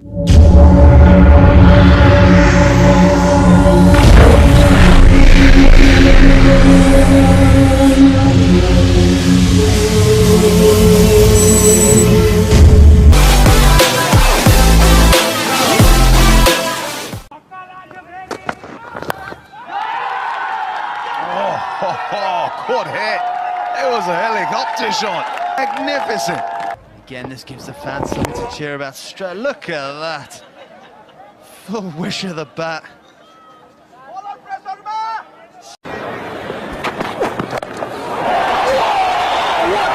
Good hit. It was a helicopter shot. Magnificent. Again, this gives the fans something to cheer about. Look at that. Full wish of the bat. What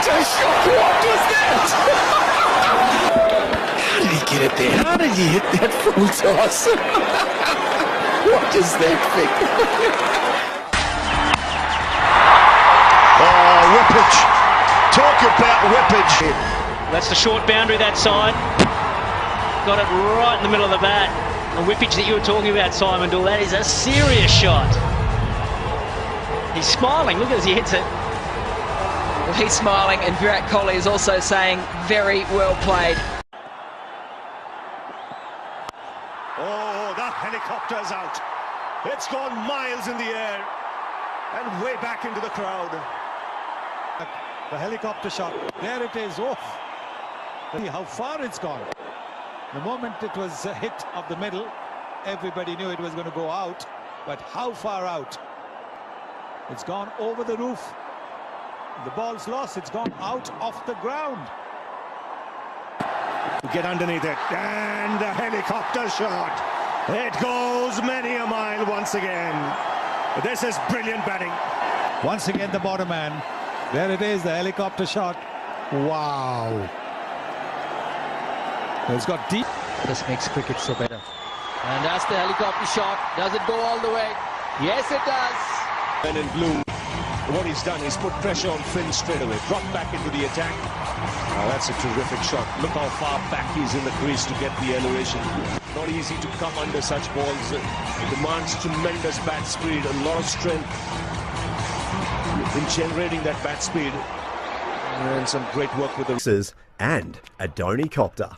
a shot! What was that? How did he get it there? How did he hit that full toss? What is that thing? Whippage. Talk about whippage. That's the short boundary that side. Got it right in the middle of the bat. The whippage that you were talking about, Simon Doull, that is a serious shot. He's smiling, look as he hits it. Well, he's smiling, and Virat Kohli is also saying, very well played. Oh, that helicopter's out. It's gone miles in the air and way back into the crowd. The helicopter shot, there it is, oh, see how far it's gone. The moment it was a hit of the middle, everybody knew it was going to go out, but how far out? It's gone over the roof. The ball's lost, it's gone out off the ground. Get underneath it, and the helicopter shot. It goes many a mile once again. This is brilliant batting. Once again, the bottom man. There it is, the helicopter shot. Wow. It's got deep. This makes cricket so better. And that's the helicopter shot. Does it go all the way? Yes, it does. And in blue, what he's done is put pressure on Finn straight away. Drop back into the attack. Oh, that's a terrific shot. Look how far back he's in the crease to get the elevation. Not easy to come under such balls. It demands tremendous bat speed, a lot of strength in generating that bat speed, and some great work with the and a Dhoni-copter.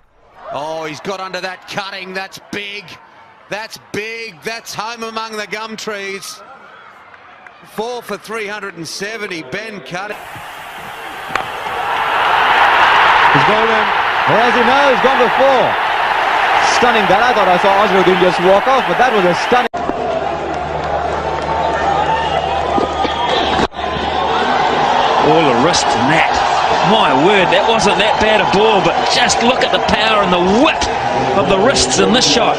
Oh, he's got under that cutting. That's big. That's big. That's home among the gum trees. 4 for 370. Ben Cutting. He's going in. Where is he now? He's gone to 4. Stunning that. I thought I saw Azharuddin just walk off, but that was a stunning. All the wrist and that. My word, that wasn't that bad a ball, but just look at the power and the whip of the wrists in this shot.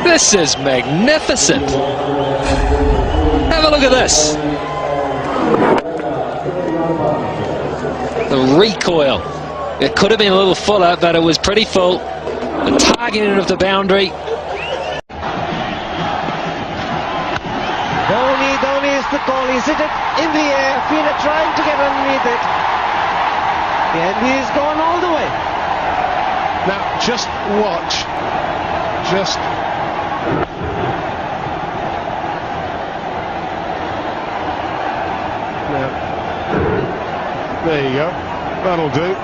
This is magnificent. Have a look at this. The recoil. It could have been a little fuller, but it was pretty full. The targeting of the boundary. Dhoni is the call. He's hit it in the air. Fila trying to get underneath it. And he's gone all the way. Now, just watch. Just. Now, there you go. That'll do.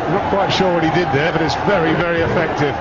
I'm not quite sure what he did there, but it's very, very effective.